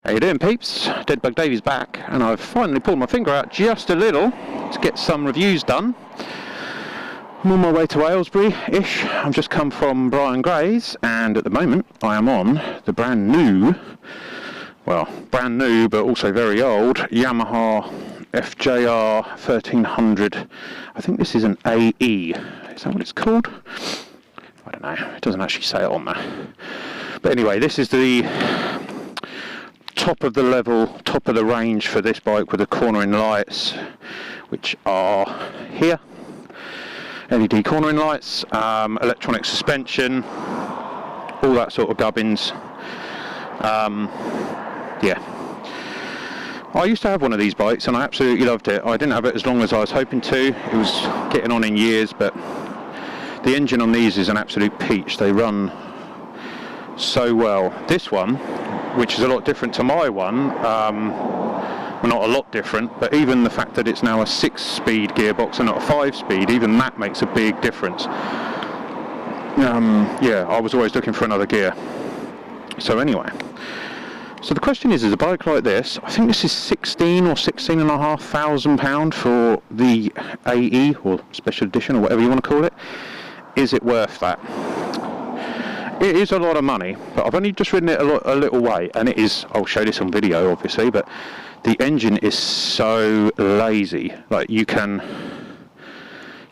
How you doing, peeps? Deadbug Davey's back, and I've finally pulled my finger out just a little to get some reviews done. I'm on my way to Aylesbury-ish. I've just come from Brian Gray's, and at the moment I am on the brand new but also very old Yamaha fjr1300. I think this is an AE. Is that what it's called? I don't know. It doesn't actually say it on there. But anyway, this is the top of the level, top of the range for this bike with the cornering lights, which are here. LED cornering lights, electronic suspension, all that sort of gubbins. Yeah. I used to have one of these bikes and I absolutely loved it. I didn't have it as long as I was hoping to. It was getting on in years, but the engine on these is an absolute peach. They run so well. This one, which is a lot different to my one, well, not a lot different, but even the fact that it's now a 6-speed gearbox and not a 5-speed, even that makes a big difference. Yeah, I was always looking for another gear. So anyway, so the question is a bike like this, I think this is £16,000 or £16,500 for the AE or special edition or whatever you want to call it. Is it worth that? It is a lot of money, but I've only just ridden it a little way, and it is, I'll show this on video obviously, but the engine is so lazy. Like you can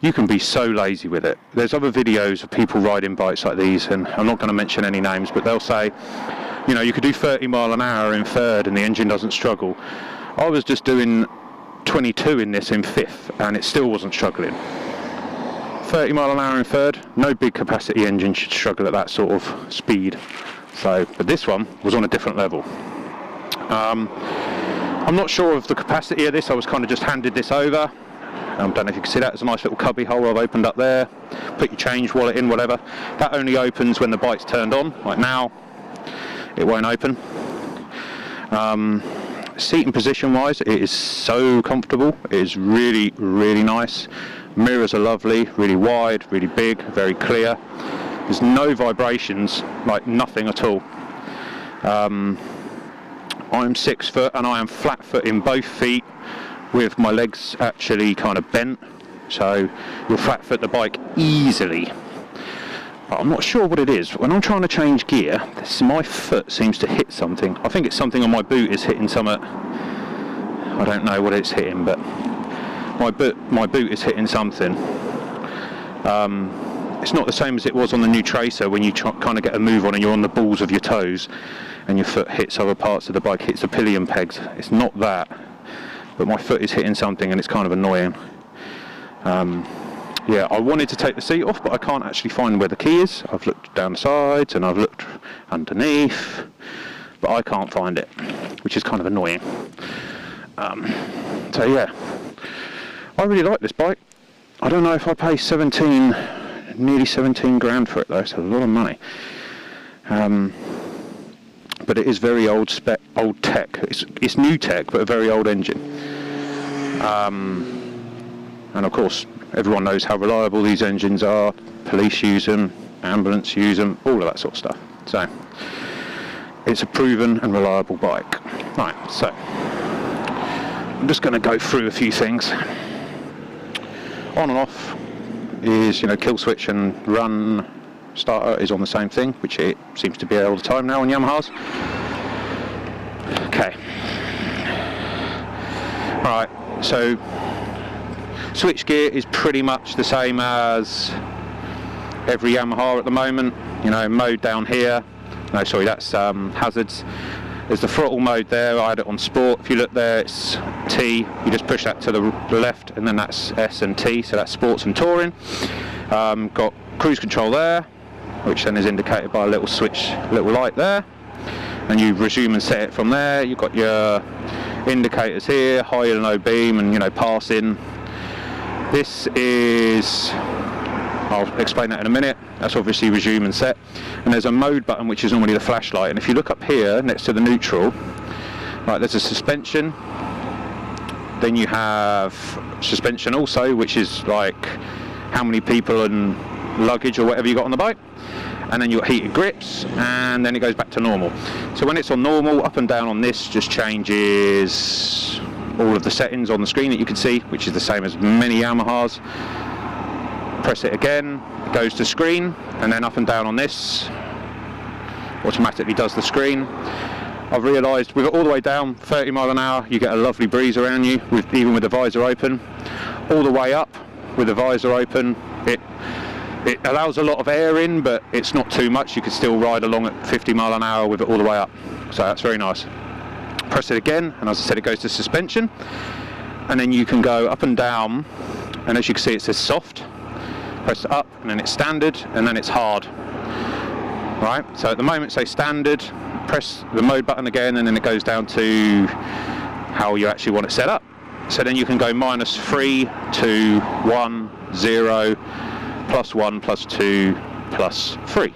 be so lazy with it. There's other videos of people riding bikes like these, and I'm not going to mention any names, but they'll say, you know, you could do 30 mile an hour in third and the engine doesn't struggle. I was just doing 22 in this in fifth and it still wasn't struggling. 30 mile an hour in third, no big capacity engine should struggle at that sort of speed. So, but this one was on a different level. I'm not sure of the capacity of this. I was kind of just handed this over. I don't know if you can see that. There's a nice little cubby hole I've opened up there. Put your change wallet in, whatever. That only opens when the bike's turned on. Like now, it won't open. Seating position wise, it is so comfortable. It is really, really nice. Mirrors are lovely, really wide, really big, very clear. There's no vibrations, like nothing at all. I'm 6 foot and I am flat foot in both feet with my legs actually kind of bent. So you'll flat foot the bike easily. But I'm not sure what it is. When I'm trying to change gear, my foot seems to hit something. I think it's something on my boot is hitting something. I don't know what it's hitting, but my boot is hitting something. It's not the same as it was on the new Tracer when you kind of get a move on and you're on the balls of your toes and your foot hits other parts of the bike, hits the pillion pegs. It's not that, but my foot is hitting something and it's kind of annoying. Yeah, I wanted to take the seat off, but I can't actually find where the key is. I've looked down the sides and I've looked underneath, but I can't find it, which is kind of annoying. So yeah, I really like this bike. I don't know if I pay nearly 17 grand for it though. It's a lot of money. But it is very old tech. It's new tech, but a very old engine. And of course, everyone knows how reliable these engines are. Police use them, ambulance use them, all of that sort of stuff. So it's a proven and reliable bike. Right, so I'm just going to go through a few things. On and off is, you know, kill switch and run starter is on the same thing, which it seems to be all the time now on Yamahas. Okay. Right, so switch gear is pretty much the same as every Yamaha at the moment. You know, mode down here. No, sorry, that's hazards. There's the throttle mode there. I had it on sport. If you look there, it's T. You just push that to the left, and then that's S and T. So that's sports and touring. Got cruise control there, which then is indicated by a little switch, little light there. And you resume and set it from there. You've got your indicators here, high and low beam, and you know, passing. This is, I'll explain that in a minute. That's obviously resume and set. And there's a mode button, which is normally the flashlight. And if you look up here next to the neutral, right, there's a suspension. Then you have suspension also, which is like how many people and luggage or whatever you got on the bike. and then you've got heated grips, and then it goes back to normal. So when it's on normal, up and down on this just changes all of the settings on the screen that you can see, which is the same as many Yamahas. Press it again, it goes to screen, and then up and down on this automatically does the screen. I've realised with it all the way down 30 mile an hour, you get a lovely breeze around you, even with the visor open. All the way up with the visor open, it allows a lot of air in, but it's not too much. You can still ride along at 50 mile an hour with it all the way up, so that's very nice. Press it again, and as I said, it goes to suspension, and then you can go up and down, and as you can see it says soft. Press it up, and then it's standard, and then it's hard. Right, so at the moment say standard, press the mode button again, and then it goes down to how you actually want it set up. So then you can go -3 to 1, 0, +1, +2, +3.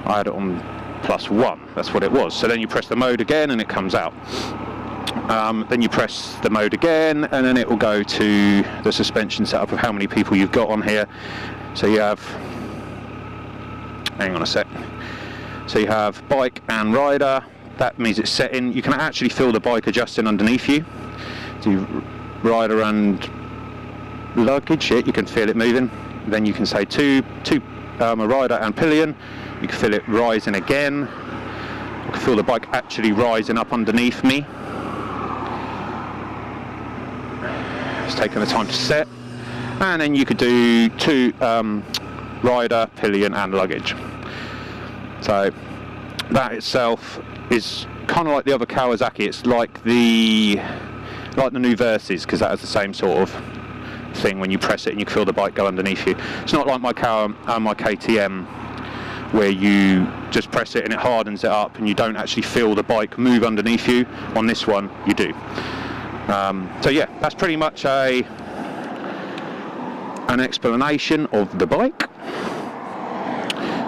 I had it on +1, that's what it was. So then you press the mode again and it comes out. Then you press the mode again, and then it will go to the suspension setup of how many people you've got on here. So you have, hang on a sec. So you have bike and rider. That means it's set in. You can actually feel the bike adjusting underneath you. Do rider and luggage, yeah, you can feel it moving. Then you can say a rider and pillion. You can feel it rising again. I can feel the bike actually rising up underneath me. It's taking the time to set. And then you could do rider, pillion and luggage. So that itself is kind of like the other Kawasaki. It's like the new Versys, because that has the same sort of thing. When you press it and you feel the bike go underneath you. It's not like my KTM, where you just press it and it hardens it up and you don't actually feel the bike move underneath you. On this one you do. So yeah, that's pretty much an explanation of the bike.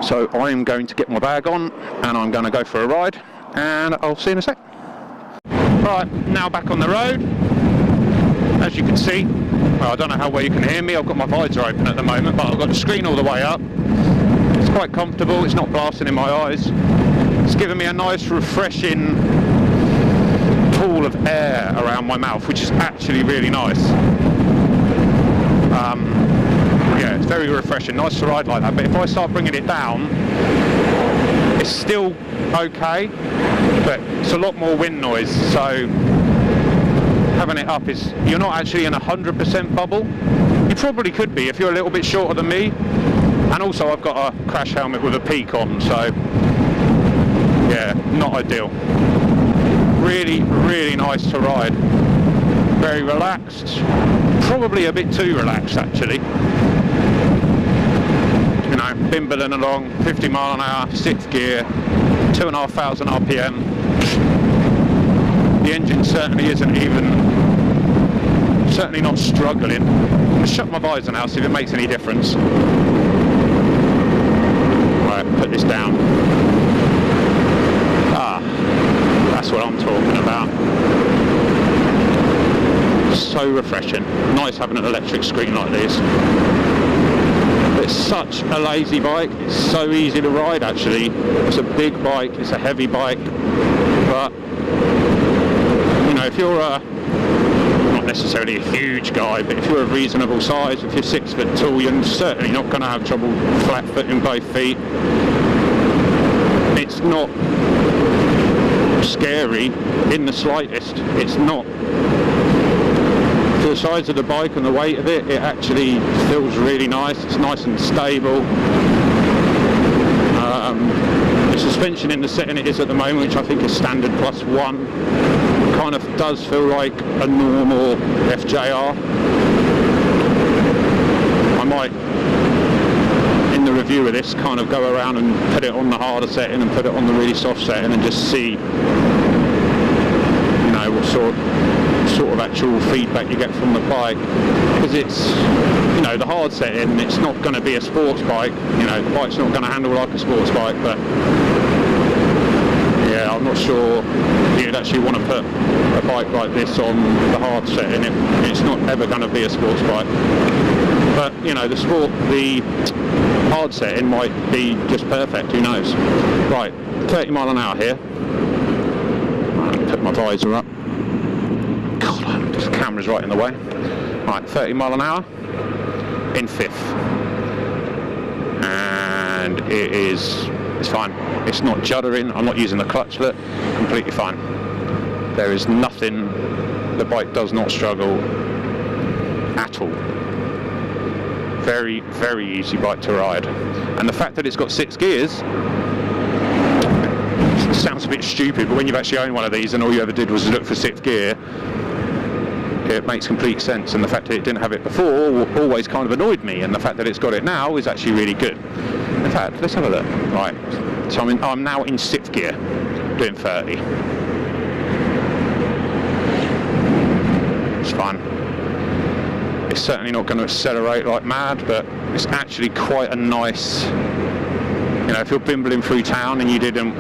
So I am going to get my bag on and I'm going to go for a ride, and I'll see you in a sec. Right, now back on the road. As you can see, well, I don't know how well you can hear me, I've got my visor open at the moment, but I've got the screen all the way up. It's quite comfortable, it's not blasting in my eyes. It's giving me a nice refreshing pool of air around my mouth, which is actually really nice. Yeah, it's very refreshing, nice to ride like that, but if I start bringing it down, it's still okay, but it's a lot more wind noise, so having it up is, you're not actually in 100% bubble. You probably could be if you're a little bit shorter than me, and also I've got a crash helmet with a peak on, so yeah, not ideal. Really, really nice to ride. Very relaxed, probably a bit too relaxed actually. You know, bimbling along, 50 mile an hour, 6th gear, 2,500 RPM. The engine certainly certainly not struggling. I'm going to shut my visor now, see if it makes any difference. Right, put this down. Ah, that's what I'm talking about. So refreshing. Nice having an electric screen like this. It's such a lazy bike. It's so easy to ride actually. It's a big bike, it's a heavy bike, but you know, if you're not necessarily a huge guy, but if you're a reasonable size, if you're 6 foot tall, you're certainly not going to have trouble flat footing both feet. It's not scary in the slightest. It's not. For the size of the bike and the weight of it, it actually feels really nice. It's nice and stable. The suspension in the setting it is at the moment, which I think is standard +1, kind of does feel like a normal FJR. I might, in the review of this, kind of go around and put it on the harder setting and put it on the really soft setting and just see, you know, what sort of actual feedback you get from the bike, because it's, you know, the hard setting, it's not going to be a sports bike, you know, the bike's not going to handle like a sports bike, but yeah, I'm not sure you'd actually want to put a bike like this on the hard setting. It's not ever going to be a sports bike, but you know, the hard setting might be just perfect, who knows. Right, 30 mile an hour here. Right, put my visor up. God, this camera's right in the way. Right, 30 mile an hour in fifth. And it's fine. It's not juddering, I'm not using the clutchlet, completely fine. There is nothing, the bike does not struggle at all. Very, very easy bike to ride. And the fact that it's got 6 gears, it sounds a bit stupid, but when you've actually owned one of these and all you ever did was look for 6th gear, it makes complete sense. And the fact that it didn't have it before always kind of annoyed me, and the fact that it's got it now is actually really good. In fact, let's have a look. Right, so I'm now in 6th gear, doing 30. It's fine. It's certainly not going to accelerate like mad, but it's actually quite a nice, you know, if you're bimbling through town and you didn't,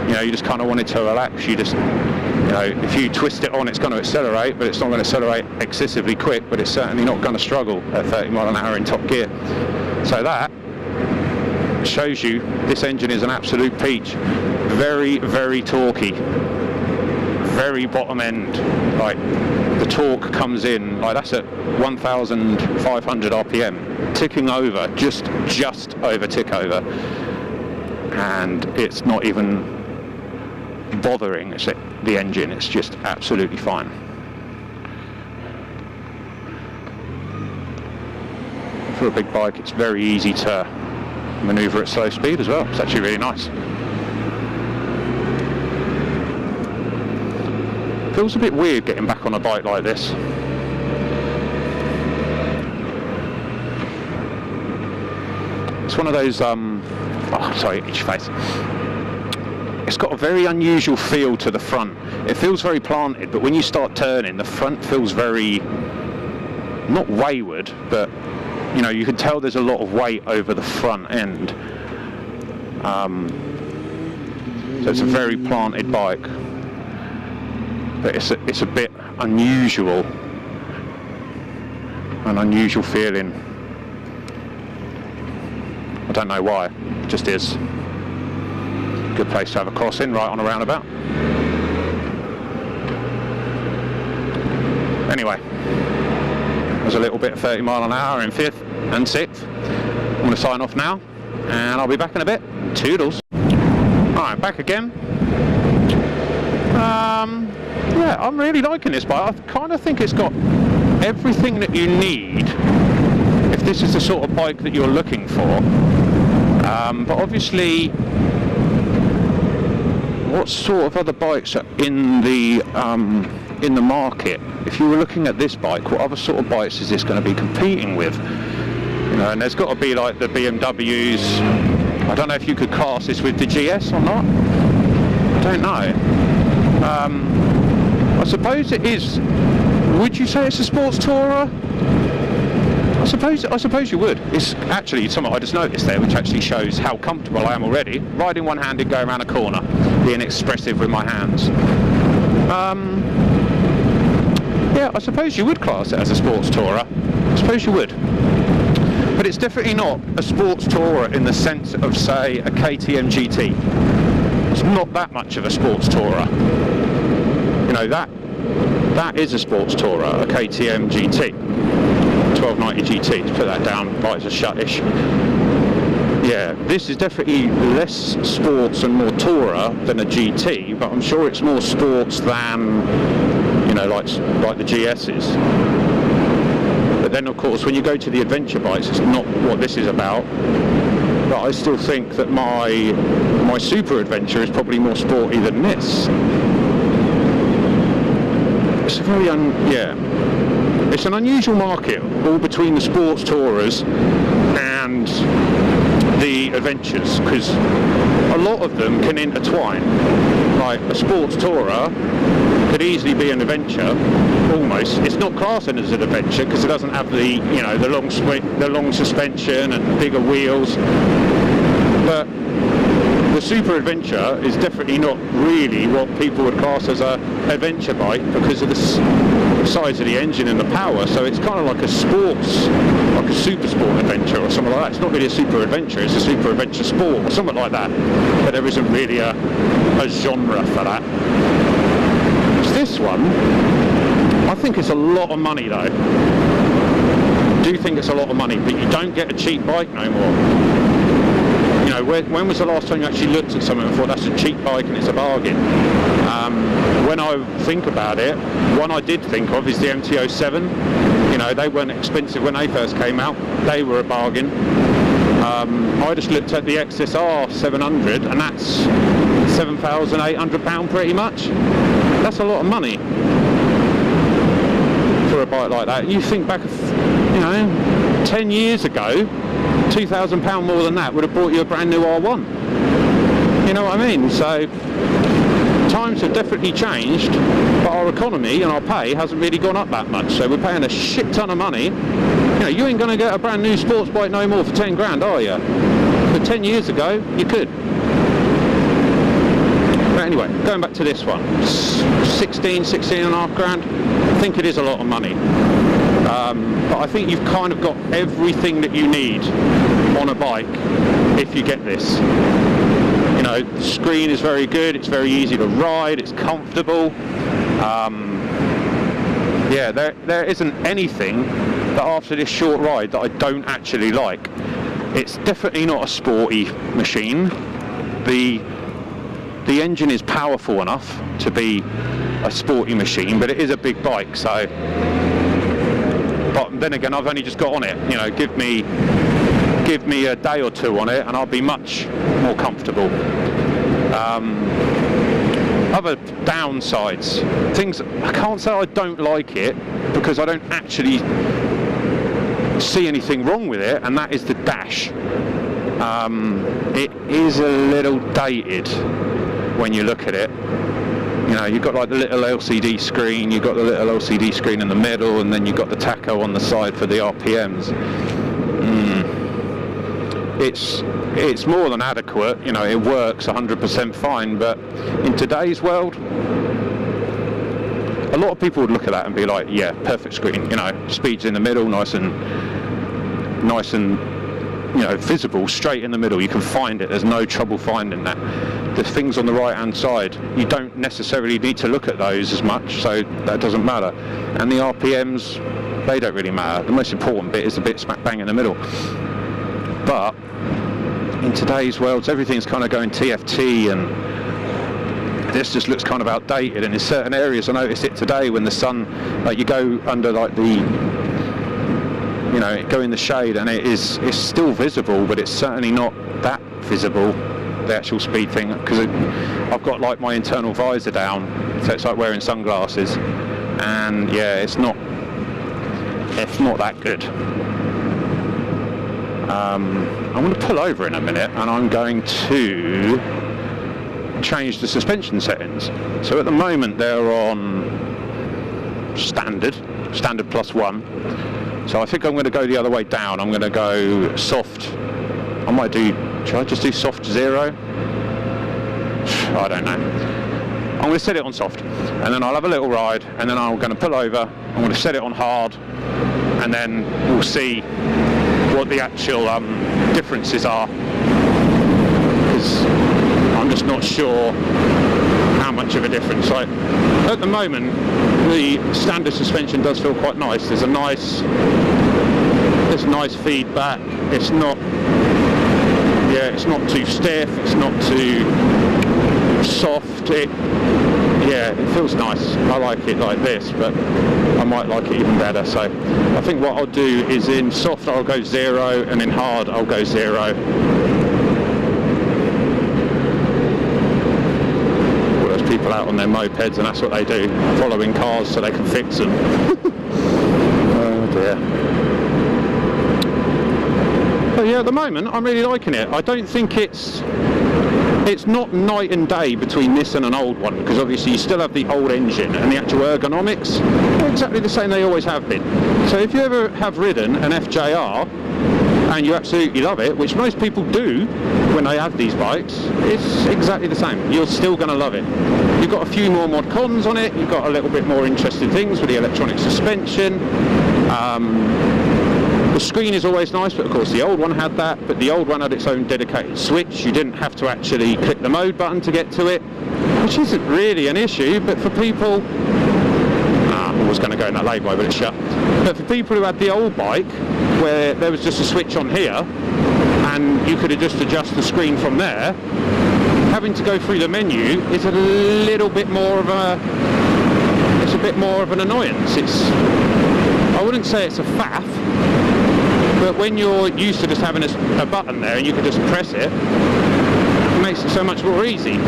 you know, you just kind of wanted to relax, you just, you know, if you twist it on, it's going to accelerate, but it's not going to accelerate excessively quick, but it's certainly not going to struggle at 30 mile an hour in top gear. So that shows you this engine is an absolute peach. Very, very torquey. Very bottom end. Like, the torque comes in, like that's at 1,500 RPM, ticking over, just over tick over, and it's not even bothering the engine, it's just absolutely fine. For a big bike, it's very easy to manoeuvre at slow speed as well. It's actually really nice. Feels a bit weird getting back on a bike like this. It's one of those, oh sorry, itchy face. It's got a very unusual feel to the front. It feels very planted, but when you start turning, the front feels very, not wayward, but you know, you can tell there's a lot of weight over the front end. So it's a very planted bike. But it's a bit unusual, an unusual feeling. I don't know why, it just is. Good place to have a crossing, right on a roundabout. Anyway, there's a little bit of 30 mile an hour in 5th and 6th. I'm going to sign off now, and I'll be back in a bit. Toodles. Alright, back again. Yeah, I'm really liking this bike. I kind of think it's got everything that you need if this is the sort of bike that you're looking for. But obviously, what sort of other bikes are in the market? If you were looking at this bike, what other sort of bikes is this going to be competing with? You know, and there's got to be like the BMWs. I don't know if you could class this with the GS or not. I don't know. I suppose it is. Would you say it's a sports tourer? I suppose you would. It's actually something I just noticed there, which actually shows how comfortable I am already. Riding one-handed, going around a corner, being expressive with my hands. Yeah, I suppose you would class it as a sports tourer. I suppose you would. But it's definitely not a sports tourer in the sense of, say, a KTM GT. It's not that much of a sports tourer. You know, that is a sports tourer, a KTM GT, 1290 GT, to put that down, lights are shut-ish. Yeah, this is definitely less sports and more tourer than a GT, but I'm sure it's more sports than, you know, like the GS's. But then of course when you go to the adventure bikes, it's not what this is about. But I still think that my Super Adventure is probably more sporty than this. It's a very it's an unusual market, all between the sports tourers and the adventures, because a lot of them can intertwine. Like a sports tourer could easily be an adventure, almost. It's not classing as an adventure because it doesn't have the, you know, the long suspension and bigger wheels. But the Super Adventure is definitely not really what people would class as a adventure bike because of the size of the engine and the power. So it's kind of like a sports like a super sport adventure or something like that. It's not really a super adventure, it's a super adventure sport or something like that. But there isn't really a genre for that. This one, I think it's a lot of money though. I do think it's a lot of money, but you don't get a cheap bike no more. You know, when was the last time you actually looked at something and thought that's a cheap bike and it's a bargain? When I think about it, one I did think of is the MT-07. You know, they weren't expensive when they first came out. They were a bargain. I just looked at the XSR 700 and that's £7,800 pretty much. That's a lot of money for a bike like that. You think back, you know, 10 years ago, £2,000 more than that would have bought you a brand new R1. You know what I mean? So times have definitely changed, but our economy and our pay hasn't really gone up that much. So we're paying a shit ton of money. You know, you ain't going to get a brand new sports bike no more for 10 grand, are you? But 10 years ago, you could. But anyway, going back to this one, 16 and a half grand. I think it is a lot of money. But I think you've kind of got everything that you need on a bike if you get this. You know, the screen is very good, it's very easy to ride, it's comfortable. Yeah, there isn't anything that after this short ride that I don't actually like. It's definitely not a sporty machine. The engine is powerful enough to be a sporty machine, but it is a big bike, so. But then again, I've only just got on it. You know, give me a day or two on it and I'll be much more comfortable. Other downsides, things, I can't say I don't like it because I don't actually see anything wrong with it, and that is the dash. It is a little dated when you look at it. You know, you've got like the little LCD screen, you've got the little LCD screen in the middle, and then you've got the tacho on the side for the RPMs. It's more than adequate, you know, it works 100% fine, but in today's world, a lot of people would look at that and be like, yeah, perfect screen, you know, speeds in the middle, nice and, you know, visible, straight in the middle, you can find it, there's no trouble finding that. The things on the right hand side, you don't necessarily need to look at those as much, so that doesn't matter. And the RPMs, they don't really matter. The most important bit is the bit smack bang in the middle. But in today's world, everything's kind of going TFT, and this just looks kind of outdated. And in certain areas, I noticed it today when the sun, like you go under like the, you know, go in the shade, and it's still visible, but it's certainly not that visible, the actual speed thing, because I've got like my internal visor down, so it's like wearing sunglasses, and yeah, it's not that good. I'm going to pull over in a minute and I'm going to change the suspension settings. So at the moment they're on standard +1. So I think I'm going to go the other way down. I'm going to go soft. Should I just do soft 0? I don't know. I'm going to set it on soft and then I'll have a little ride, and then I'm going to pull over, I'm going to set it on hard, and then we'll see what the actual differences are, because I'm just not sure how much of a difference. Like at the moment, the standard suspension does feel quite nice. There's nice feedback. It's not too stiff. It's not too soft. It feels nice. I like it like this, but I might like it even better. So I think what I'll do is in soft I'll go 0, and in hard I'll go 0. Well, there's people out on their mopeds, and that's what they do, following cars so they can fix them. Oh dear. But yeah, at the moment I'm really liking it. I don't think it's not night and day between this and an old one, because obviously you still have the old engine, and the actual ergonomics are exactly the same they always have been. So if you ever have ridden an FJR and you absolutely love it, which most people do when they have these bikes, it's exactly the same. You're still going to love it. You've got a few more mod cons on it, you've got a little bit more interesting things with the electronic suspension. The screen is always nice, but of course the old one had that, but the old one had its own dedicated switch. You didn't have to actually click the mode button to get to it, which isn't really an issue, but for people... I was going to go in that lay-by, but it's shut. But for people who had the old bike, where there was just a switch on here, and you could just adjust the screen from there, having to go through the menu is a little bit more of a... it's a bit more of an annoyance. It's... I wouldn't say it's a faff, but when you're used to just having a button there and you can just press it, it makes it so much more easy.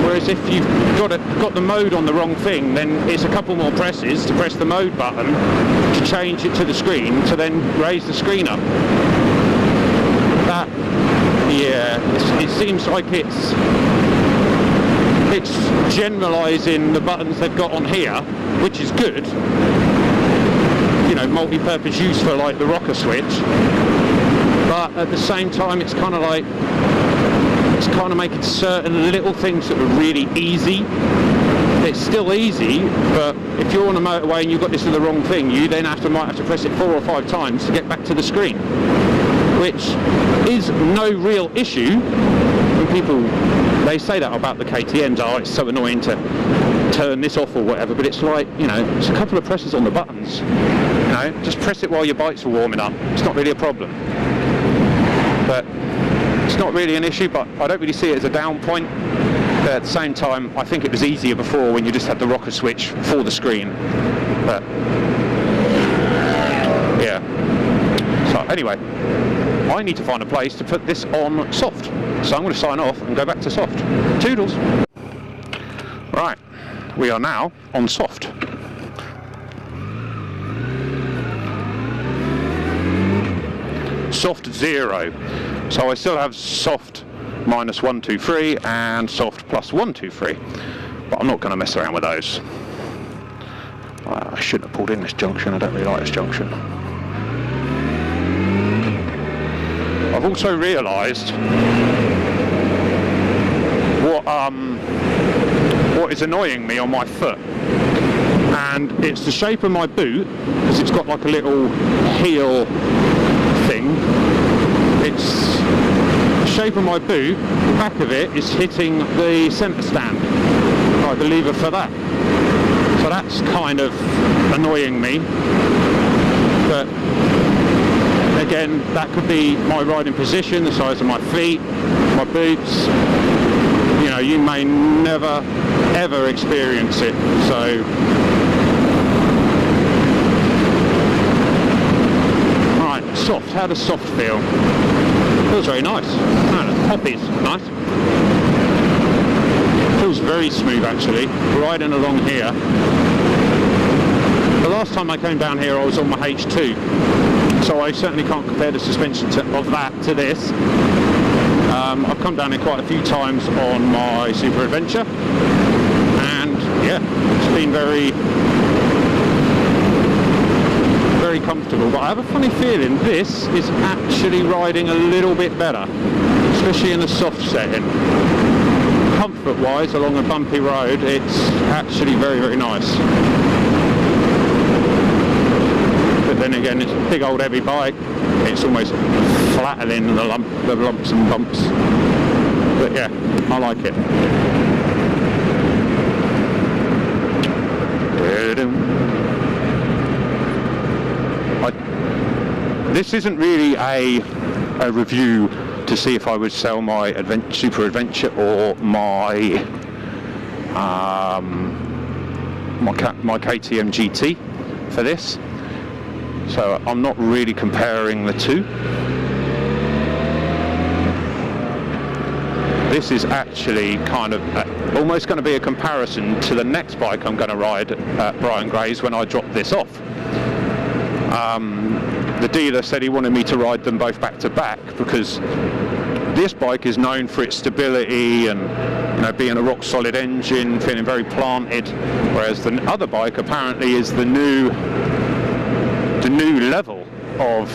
Whereas if you've got the mode on the wrong thing, then it's a couple more presses to press the mode button to change it to the screen to then raise the screen up. That, yeah, it seems like it's generalising the buttons they've got on here, which is good. You know, multi-purpose use for like the rocker switch, but at the same time it's kind of like, it's kind of making certain little things that are really easy. It's still easy, but if you're on a motorway and you've got this in the wrong thing, you then might have to press it 4 or 5 times to get back to the screen, which is no real issue. When people, they say that about the KTMs, oh, it's so annoying to turn this off or whatever, but it's like, you know, it's a couple of presses on the buttons. You know, just press it while your bikes are warming up. It's not really a problem. But it's not really an issue, but I don't really see it as a down point. But at the same time, I think it was easier before when you just had the rocker switch for the screen. But yeah. So anyway, I need to find a place to put this on soft. So I'm going to sign off and go back to soft. Toodles. Right, we are now on soft. Soft 0. So I still have soft -123 and soft +123, but I'm not going to mess around with those. I shouldn't have pulled in this junction. I don't really like this junction. I've also realised what is annoying me on my foot, and it's the shape of my boot, because it's got like a little heel thing. It's the shape of my boot, the back of it is hitting the centre stand, like the lever for that. So that's kind of annoying me, but again, that could be my riding position, the size of my feet, my boots. You know, you may never ever experience it, so right, soft. How does soft feel? Feels very nice. Oh, the poppies, nice. Feels very smooth actually, riding along here. The last time I came down here I was on my H2, so I certainly can't compare the suspension of that to this. I've come down here quite a few times on my Super Adventure, and yeah, it's been very, very comfortable. But I have a funny feeling this is actually riding a little bit better, especially in a soft setting. Comfort-wise, along a bumpy road, it's actually very, very nice. But then again, it's a big old heavy bike. It's almost flattening the lumps and bumps. But yeah, I like it. This isn't really a review to see if I would sell my Super Adventure or my my KTM GT for this. So I'm not really comparing the two. This is actually kind of almost going to be a comparison to the next bike I'm going to ride at Brian Gray's when I drop this off. The dealer said he wanted me to ride them both back to back because this bike is known for its stability and, you know, being a rock solid engine, feeling very planted, whereas the other bike apparently is the new level of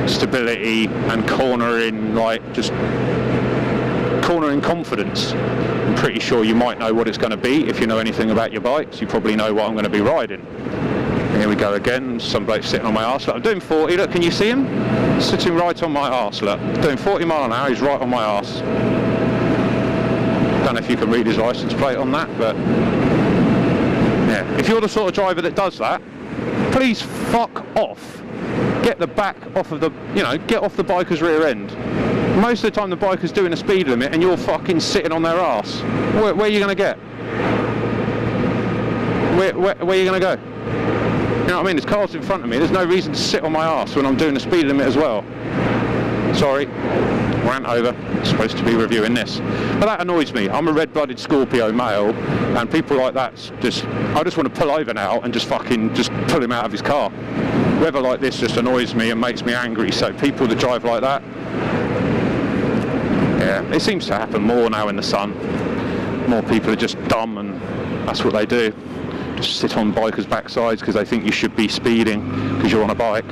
stability and cornering, like just cornering confidence. I'm pretty sure you might know what it's going to be if you know anything about your bikes. You probably know what I'm going to be riding. Here we go again, some bloke sitting on my arse. Look, I'm doing 40, look, can you see him? Sitting right on my arse, look. Doing 40 mile an hour, he's right on my arse. Don't know if you can read his license plate on that, but yeah. If you're the sort of driver that does that, please fuck off. Get the back off of the, you know, get off the biker's rear end. Most of the time the biker's doing a speed limit and you're fucking sitting on their arse. Where are you going to get? Where are you going to go? You know what I mean? There's cars in front of me. There's no reason to sit on my arse when I'm doing a speed limit as well. Sorry, rant over. I'm supposed to be reviewing this. But that annoys me. I'm a red-blooded Scorpio male, and people like that I just want to pull over now and just pull him out of his car. Weather like this just annoys me and makes me angry. So people that drive like that, yeah, it seems to happen more now in the sun. More people are just dumb and that's what they do. Just sit on bikers' backsides because they think you should be speeding because you're on a bike.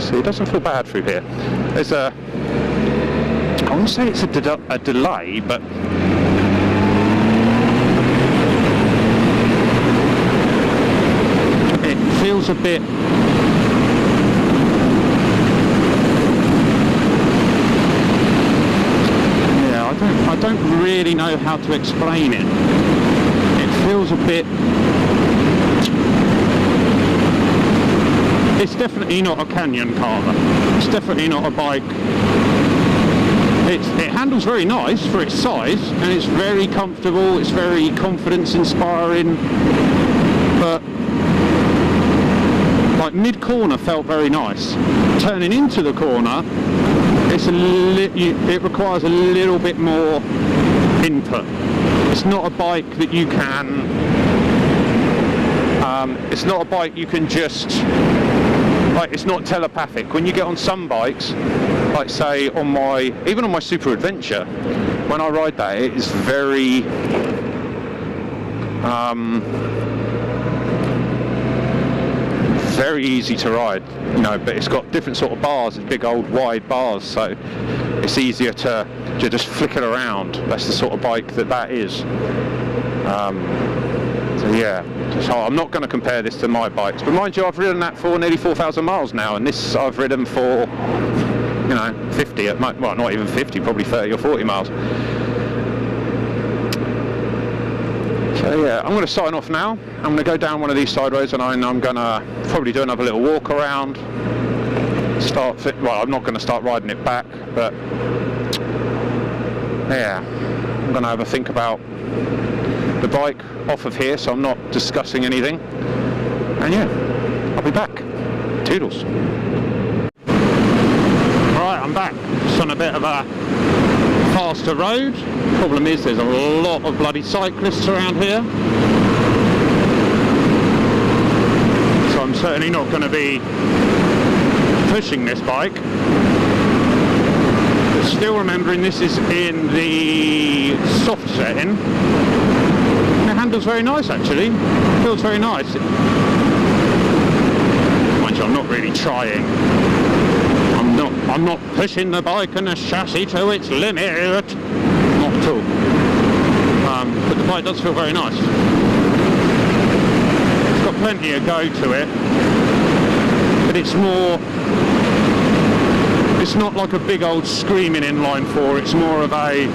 See, it doesn't feel bad through here. There's I wouldn't say it's a delay, but it feels a bit. I don't really know how to explain it. It feels a bit. It's definitely not a canyon car. It's definitely not a bike. It handles very nice for its size, and it's very comfortable. It's very confidence-inspiring. But like mid-corner felt very nice. Turning into the corner, it requires a little bit more input. It's not a bike that you can. It's not a bike you can just. Like, it's not telepathic. When you get on some bikes, like say even on my Super Adventure, when I ride that, it is very. Very easy to ride, you know, but it's got different sort of bars, it's big old wide bars, so it's easier to just flick it around. That's the sort of bike that is. So yeah, so I'm not going to compare this to my bikes, but mind you, I've ridden that for nearly 4,000 miles now, and this I've ridden for, you know, 50 well, not even 50, probably 30 or 40 miles. So yeah, I'm going to sign off now. I'm going to go down one of these side roads, and I'm going to probably do another little walk around. Well, I'm not going to start riding it back, but yeah, I'm going to have a think about the bike off of here, so I'm not discussing anything. And yeah, I'll be back. Toodles. Right, I'm back. Just on a bit of a faster road. Problem is there's a lot of bloody cyclists around here, so I'm certainly not going to be pushing this bike. Still remembering this is in the soft setting. It handles very nice actually, feels very nice. Mind you, I'm not really trying. I'm not pushing the bike and the chassis to its limit. Not at all. But the bike does feel very nice. It's got plenty of go to it, but it's not like a big old screaming inline four. It's more of a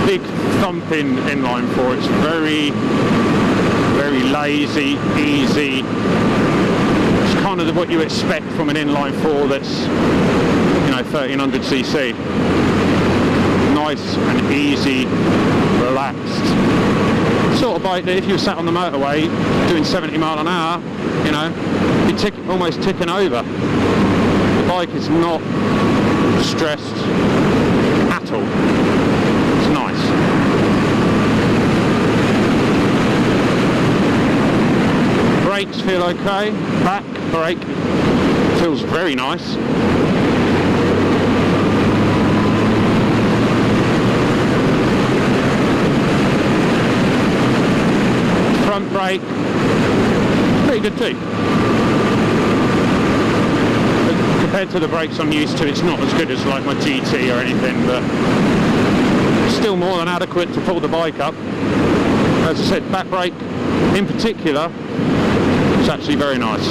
big thumping inline four. It's very, very lazy, easy. Kind of what you expect from an inline four that's, you know, 1300cc. Nice and easy, relaxed. Sort of bike that if you were sat on the motorway doing 70 mile an hour, you know, you're almost ticking over. The bike is not stressed at all. It's nice. Brakes feel okay. Back brake feels very nice. Front brake, pretty good too. But compared to the brakes I'm used to, it's not as good as like my GT or anything, but still still more than adequate to pull the bike up. As I said, back brake in particular, it's actually very nice.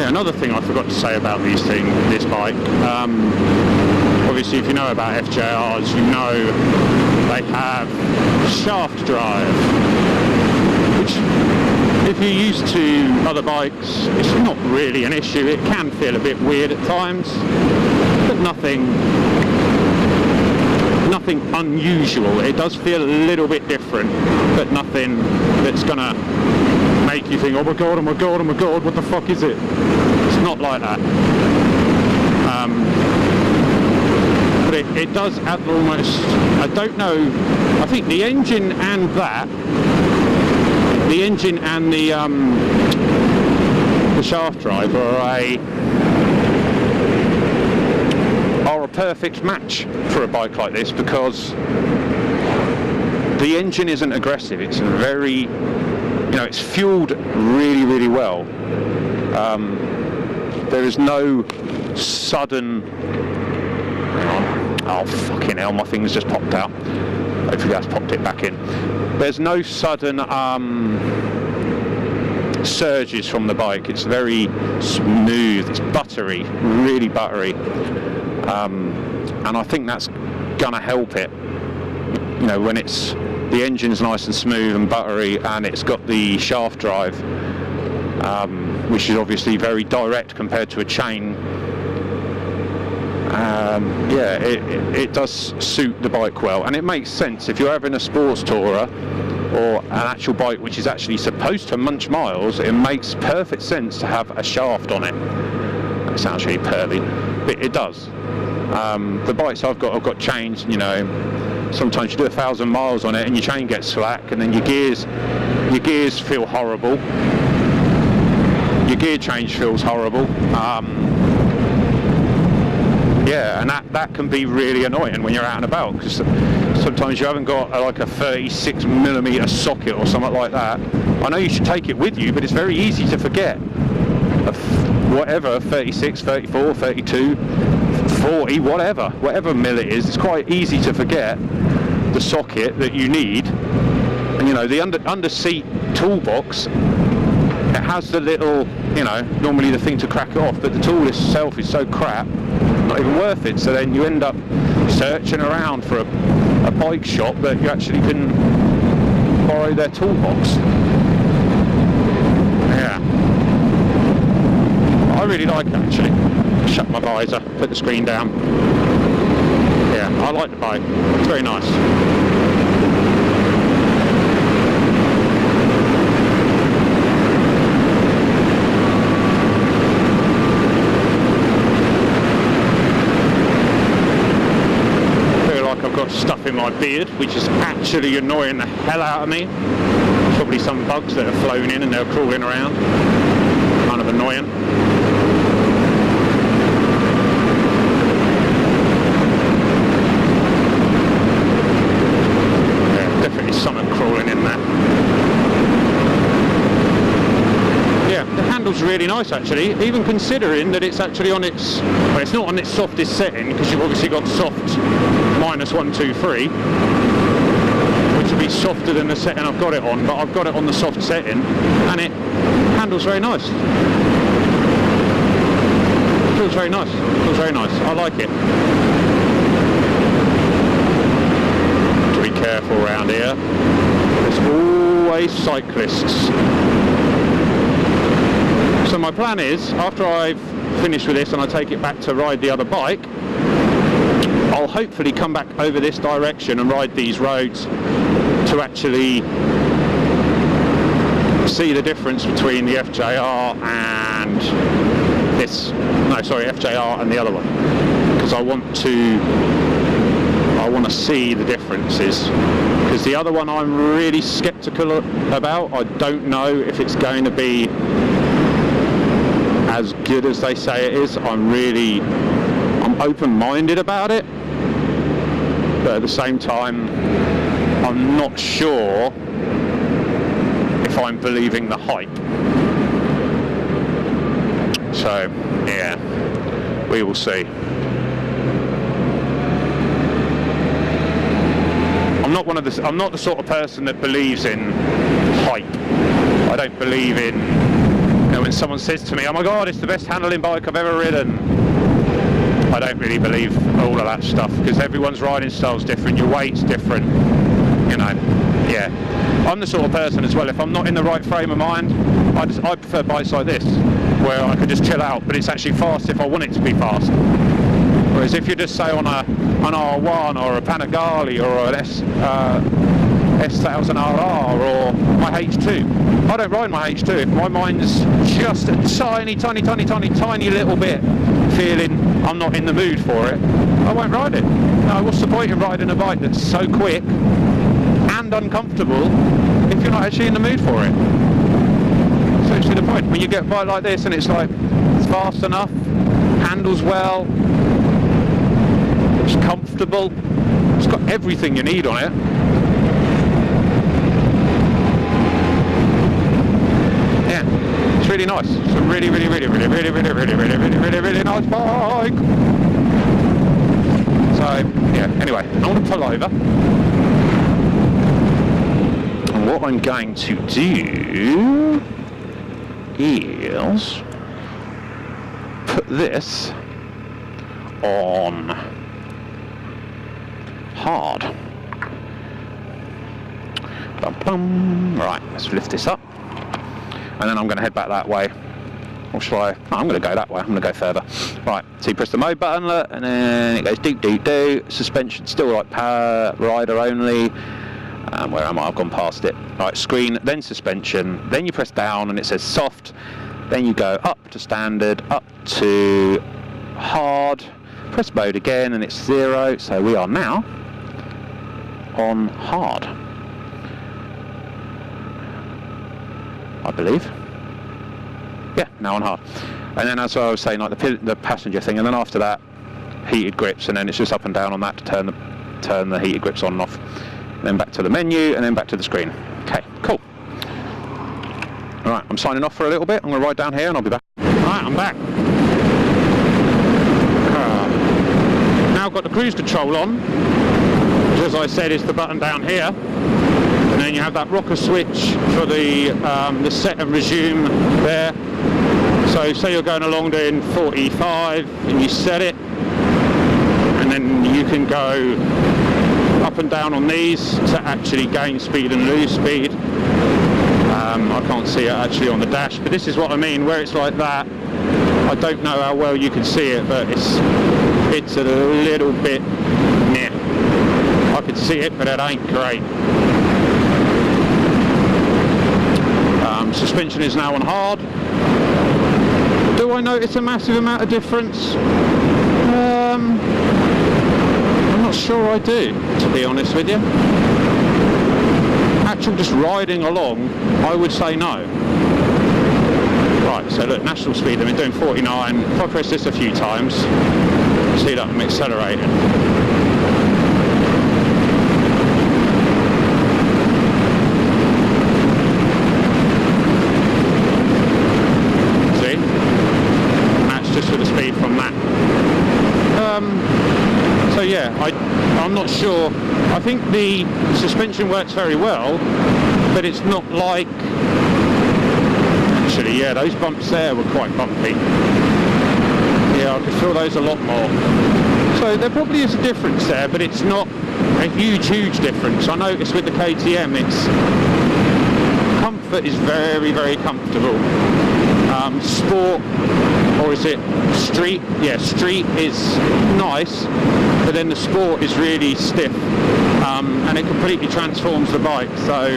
Another thing I forgot to say about this bike, obviously if you know about FJRs, you know they have shaft drive, which if you're used to other bikes, it's not really an issue. It can feel a bit weird at times, but nothing unusual. It does feel a little bit different, but nothing that's gonna make you think, oh my god, oh my god, oh my god, what the fuck is it? It's not like that. But it does add almost, I don't know, I think the engine and the shaft drive are a perfect match for a bike like this, because the engine isn't aggressive. It's very, it's fueled really, really well. There is no sudden, hang on, oh fucking hell, my thing's just popped out. Hopefully that's popped it back in. There's no sudden surges from the bike. It's very smooth, it's buttery, really buttery. And I think that's gonna help it, when the engine's nice and smooth and buttery, and it's got the shaft drive, which is obviously very direct compared to a chain. Yeah, it does suit the bike well, and it makes sense if you're having a sports tourer or an actual bike which is actually supposed to munch miles. It makes perfect sense to have a shaft on it. That sounds really pervy, but it does. The bikes I've got chains, sometimes you do 1,000 miles on it and your chain gets slack, and then your gears feel horrible. Your gear change feels horrible. Yeah, and that can be really annoying when you're out and about, because sometimes you haven't got like a 36mm socket or something like that. I know you should take it with you, but it's very easy to forget. Whatever, 36, 34, 32, 40, whatever mil it is, it's quite easy to forget the socket that you need. And the under seat toolbox, it has the little, normally the thing to crack it off, but the tool itself is so crap, not even worth it. So then you end up searching around for a bike shop that you actually can borrow their toolbox. Yeah, I really like it actually. Shut my visor, put the screen down. Yeah, I like the bike, it's very nice. Got stuff in my beard, which is actually annoying the hell out of me. Probably some bugs that have flown in and they're crawling around. Kind of annoying. Yeah, definitely something crawling in there. Yeah, the handle's really nice actually, even considering that it's actually on its, well, it's not on its softest setting, because you've obviously got soft -1, 2, 3, which will be softer than the setting I've got it on, but I've got it on the soft setting, and it handles very nice. Feels very nice, I like it. To be careful around here, there's always cyclists. So my plan is, after I've finished with this and I take it back to ride the other bike, I'll hopefully come back over this direction and ride these roads to actually see the difference between the FJR and this, FJR and the other one, because I want to see the differences, because the other one I'm really skeptical about. I don't know if it's going to be as good as they say it is. I'm open-minded about it, but at the same time, I'm not sure if I'm believing the hype. So, yeah, we will see. I'm not the sort of person that believes in hype. I don't believe in, you know, when someone says to me, "Oh my God, it's the best handling bike I've ever ridden." I don't really believe all of that stuff, because everyone's riding style's different, your weight's different, you know. Yeah, I'm the sort of person as well, if I'm not in the right frame of mind, I prefer bikes like this, where I can just chill out, but it's actually fast if I want it to be fast. Whereas if you're just, say, on an R1 or a Panigale or an S1000RR or my H2, I don't ride my H2 if my mind's just a tiny little bit feeling I'm not in the mood for it. I won't ride it. No, what's the point of riding a bike that's so quick and uncomfortable if you're not actually in the mood for it? That's actually the point. When you get a bike like this and it's like, it's fast enough, handles well, it's comfortable, it's got everything you need on it. Yeah, it's really nice. It's a really nice bike. So yeah, anyway, I'm going to pull over. And what I'm going to do is put this on hard. Right, let's lift this up, and then I'm going to head back that way. Or shall I? No, I'm going to go that way. I'm going to go further. Right, so you press the mode button, look, and then it goes do. Suspension still like power rider only. Where am I? I've gone past it. Right, screen, then suspension, then you press down and it says soft, then you go up to standard, up to hard, press mode again and it's 0, so we are now on hard, I believe. Yeah, now on hard. And then, as I was saying, like the passenger thing, and then after that, heated grips, and then it's just up and down on that to turn the heated grips on and off. And then back to the menu, and then back to the screen. Okay, cool. All right, I'm signing off for a little bit. I'm going to ride down here, and I'll be back. All right, I'm back. Now I've got the cruise control on, which, as I said, is the button down here. And then you have that rocker switch for the set and resume there. So say you're going along doing 45 and you set it, and then you can go up and down on these to actually gain speed and lose speed. I can't see it actually on the dash, but this is what I mean, where it's like that. I don't know how well you can see it, but it's a little bit meh. I can see it, but it ain't great. Suspension is now on hard. Do I notice a massive amount of difference? I'm not sure I do, to be honest with you. Actual just riding along, I would say no. Right, so look, national speed limit doing 49. If I press this a few times, see that I'm accelerating. So yeah, I'm not sure. I think the suspension works very well, but it's not like... Actually, yeah, those bumps there were quite bumpy. Yeah, I could feel those a lot more. So there probably is a difference there, but it's not a huge difference. I noticed with the KTM, comfort is very comfortable. Sport, or is it street? Yeah, street is nice, but then the sport is really stiff, and it completely transforms the bike. So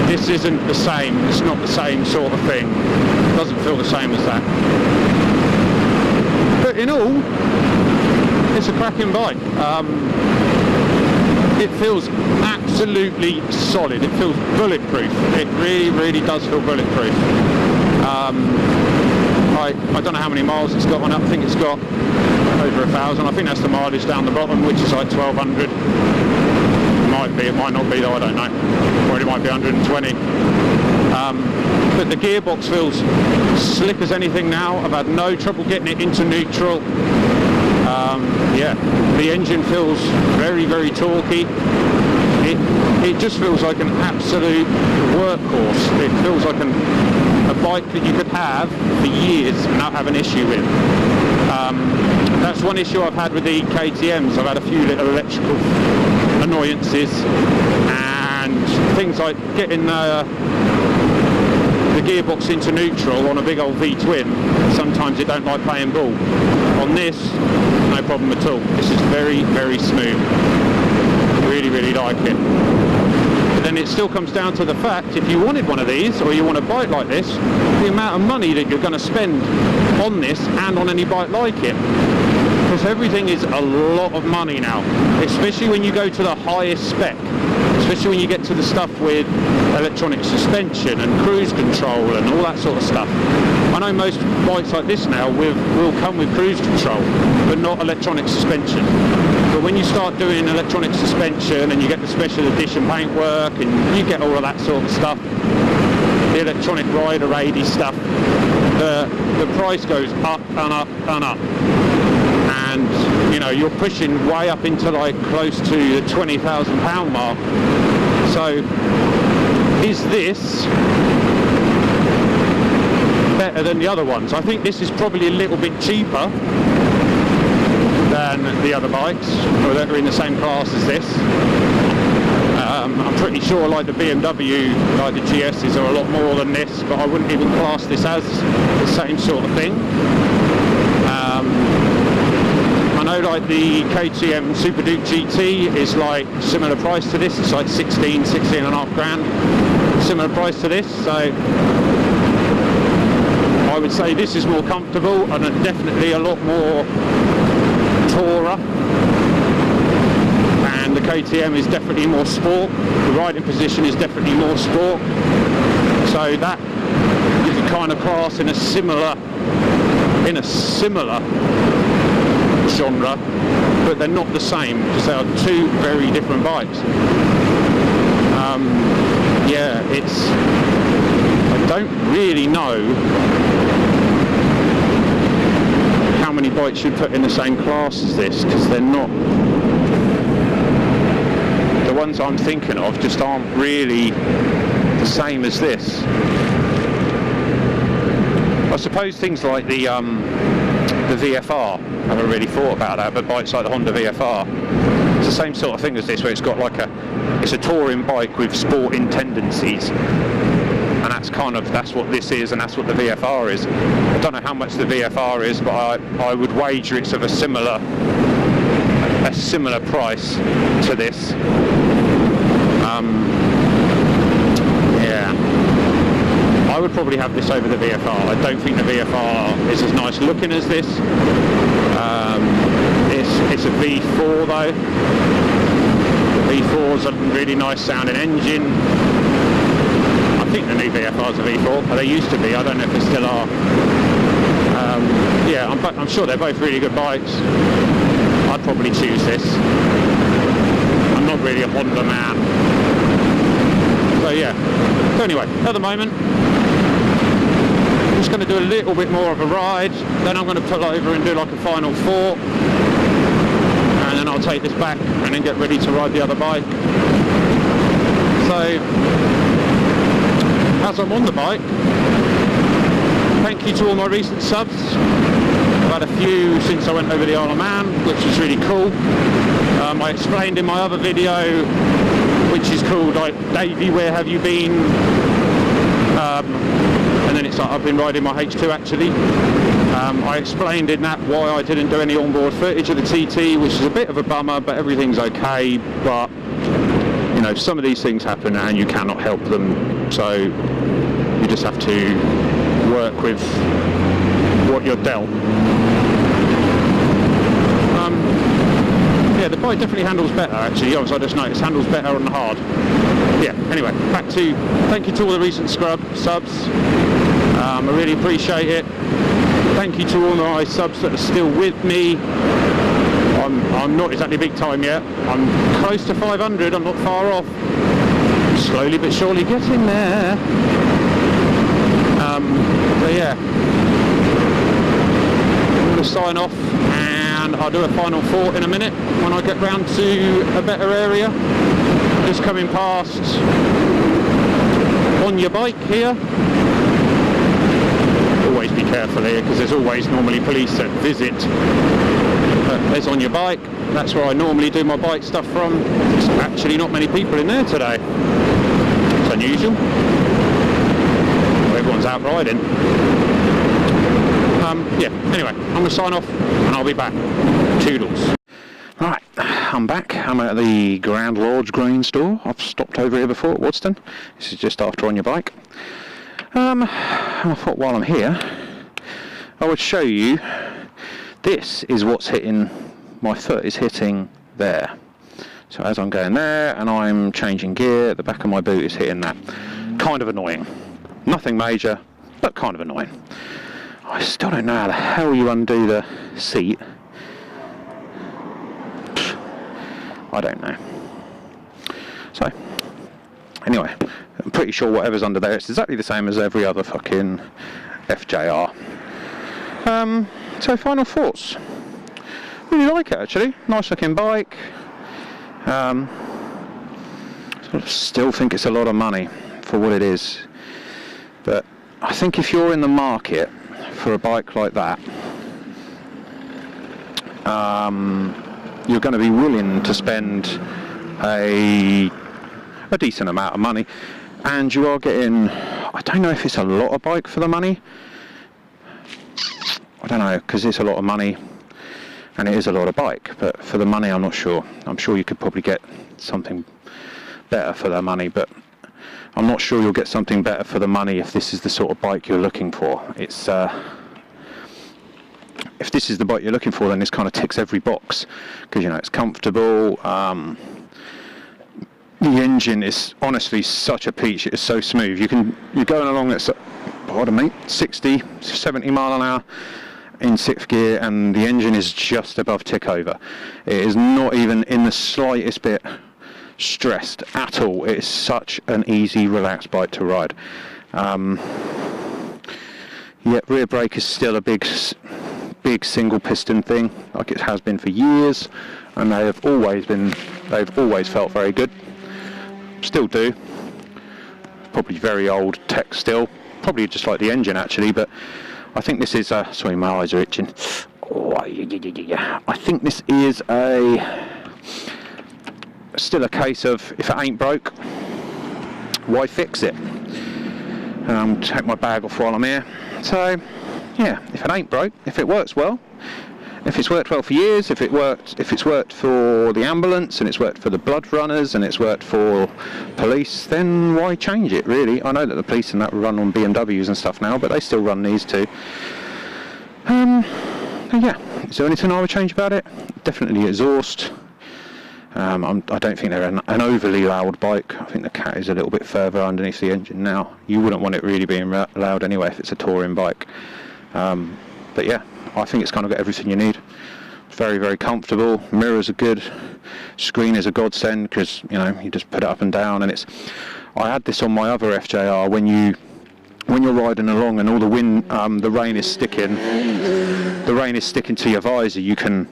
this isn't the same. It's not the same sort of thing. It doesn't feel the same as that. But in all, it's a cracking bike. It feels absolutely solid. It feels bulletproof. It really does feel bulletproof. I don't know how many miles it's got on it. I think it's got under 1,000. I think that's the mileage down the bottom, which is like 1,200. Might be, it might not be though, I don't know. Or it might be 120. But the gearbox feels slick as anything now. I've had no trouble getting it into neutral. Yeah, the engine feels very, very torquey. It just feels like an absolute workhorse. It feels like a bike that you could have for years and not have an issue with. That's one issue I've had with the KTMs. I've had a few little electrical annoyances and things like getting the gearbox into neutral on a big old V-twin. Sometimes it don't like playing ball. On this, no problem at all. This is very, very smooth. Really, really like it. But then it still comes down to the fact, if you wanted one of these, or you want a bike like this, the amount of money that you're going to spend on this and on any bike like it. Because everything is a lot of money now, especially when you go to the highest spec, especially when you get to the stuff with electronic suspension and cruise control and all that sort of stuff. I know most bikes like this now will come with cruise control, but not electronic suspension. But when you start doing electronic suspension and you get the special edition paintwork and you get all of that sort of stuff, the electronic rider aid stuff, the price goes up and up and up. And you know, you're pushing way up into like close to the £20,000 mark. So is this better than the other ones? I think this is probably a little bit cheaper than the other bikes, or that are in the same class as this. I'm pretty sure like the BMW, like the GS's are a lot more than this, but I wouldn't even class this as the same sort of thing. I know like the KTM Super Duke GT is like similar price to this. It's like 16 and a half grand, similar price to this. So I would say this is more comfortable and definitely a lot more tourer. And the KTM is definitely more sport. The riding position is definitely more sport. So that you can kind of class in a similar genre, but they're not the same because they are two very different bikes. Yeah, I don't really know how many bikes you'd put in the same class as this, because they're not, the ones I'm thinking of just aren't really the same as this. I suppose things like the VFR, I haven't really thought about that, but bikes like the Honda VFR, it's the same sort of thing as this, where it's got like it's a touring bike with sporting tendencies, and that's what this is, and that's what the VFR is. I don't know how much the VFR is, but I would wager it's of a similar price to this. Yeah, I would probably have this over the VFR. I don't think the VFR is as nice looking as this. It's a V4 though. The V4's a really nice sounding engine. I think the new VFR's a V4, but they used to be. I don't know if they still are. Yeah, I'm sure they're both really good bikes. I'd probably choose this. I'm not really a Honda man. So yeah. So anyway, at the moment, I'm just going to do a little bit more of a ride, then I'm going to pull over and do like a final thought, and then I'll take this back and then get ready to ride the other bike. So as I'm on the bike, thank you to all my recent subs. I've had a few since I went over the Isle of Man, which is really cool. I explained in my other video, which is called like, Davey, where have you been? And then it's like, I've been riding my H2 actually. I explained in that why I didn't do any onboard footage of the TT, which is a bit of a bummer, but everything's okay. But you know, some of these things happen and you cannot help them, so you just have to work with what you're dealt. Yeah, the bike definitely handles better actually, as I just noticed, handles better on the hard. Yeah, anyway, back to, thank you to all the recent subs. I really appreciate it. Thank you to all my subs that are still with me. I'm not exactly big time yet. I'm close to 500, I'm not far off. Slowly but surely getting there. So yeah, I'm going to sign off and I'll do a final thought in a minute when I get round to a better area. Just coming past On Your Bike here. Always be careful here because there's always normally police that visit. But there's On Your Bike, that's where I normally do my bike stuff from. There's actually not many people in there today. It's unusual. Everyone's out riding. Yeah, anyway, I'm going to sign off and I'll be back. Toodles. Right, I'm back. I'm at the Grand Lodge Green store. I've stopped over here before at Wadston. This is just after On Your Bike. I thought while I'm here, I would show you. This is what's hitting, my foot is hitting there. So as I'm going there and I'm changing gear, the back of my boot is hitting that. Kind of annoying. Nothing major, but kind of annoying. I still don't know how the hell you undo the seat. I don't know. So, anyway, I'm pretty sure whatever's under there, it's exactly the same as every other fucking FJR. So final thoughts. Really like it actually. Nice looking bike. Still think it's a lot of money for what it is. But I think if you're in the market for a bike like that, you're going to be willing to spend a decent amount of money, and you are getting, I don't know if it's a lot of bike for the money. I don't know, because it's a lot of money and it is a lot of bike, but for the money I'm not sure. I'm sure you could probably get something better for the money, but I'm not sure you'll get something better for the money if this is the sort of bike you're looking for. It's if this is the bike you're looking for, then this kind of ticks every box, because you know it's comfortable. The engine is honestly such a peach. It is so smooth. You're going along at, pardon me, 60, 70 mile an hour in 6th gear, and the engine is just above tick over. It is not even in the slightest bit stressed at all. It is such an easy, relaxed bike to ride. Yet rear brake is still a big single piston thing, like it has been for years, and they've always felt very good. Still do. Probably very old tech still. Probably just like the engine actually, but I think this is sorry, my eyes are itching. Oh, yeah. I think this is still a case of if it ain't broke, why fix it? Take my bag off while I'm here. So yeah, if it ain't broke, if it works well, if it's worked well for years, if it's worked for the ambulance and it's worked for the blood runners and it's worked for police, then why change it really? I know that the police and that run on BMWs and stuff now, but they still run these too. Yeah, is there anything I would change about it? Definitely exhaust. I don't think they're an overly loud bike. I think the cat is a little bit further underneath the engine now. You wouldn't want it really being loud anyway if it's a touring bike. But yeah, I think it's kind of got everything you need. It's very, very comfortable. Mirrors are good. Screen is a godsend because you know you just put it up and down, and I had this on my other FJR when you're riding along and all the wind, the rain is sticking to your visor. You can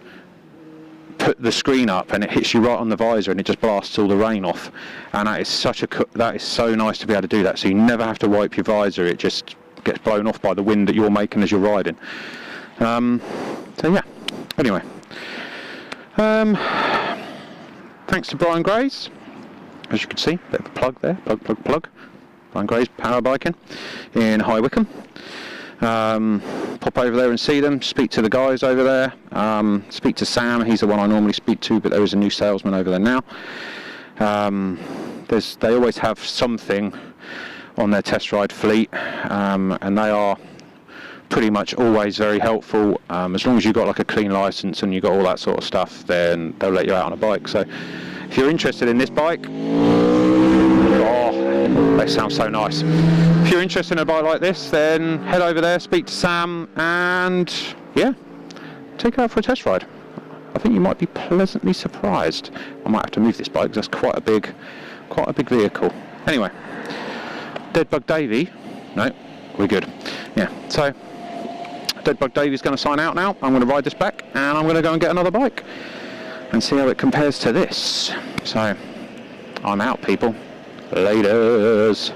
put the screen up and it hits you right on the visor and it just blasts all the rain off, and that is so nice to be able to do that. So you never have to wipe your visor. It just gets blown off by the wind that you're making as you're riding. So yeah, anyway, thanks to Brian Gray's, as you can see, bit of a plug there, plug. Brian Gray's Power Biking in High Wycombe. Pop over there and see them, speak to the guys over there, speak to Sam, he's the one I normally speak to, but there is a new salesman over there now. They always have something on their test ride fleet, and they are pretty much always very helpful. As long as you've got like a clean license and you've got all that sort of stuff, then they'll let you out on a bike. So if you're interested in this bike, They sound so nice. If you're interested in a bike like this, then head over there, speak to Sam, and yeah, take it out for a test ride. I think you might be pleasantly surprised. I might have to move this bike because that's quite a big vehicle. Anyway, Deadbug Davey, no, we're good. Yeah, so Deadbug Davey's going to sign out now. I'm going to ride this back, and I'm going to go and get another bike and see how it compares to this. So I'm out, people. Laters.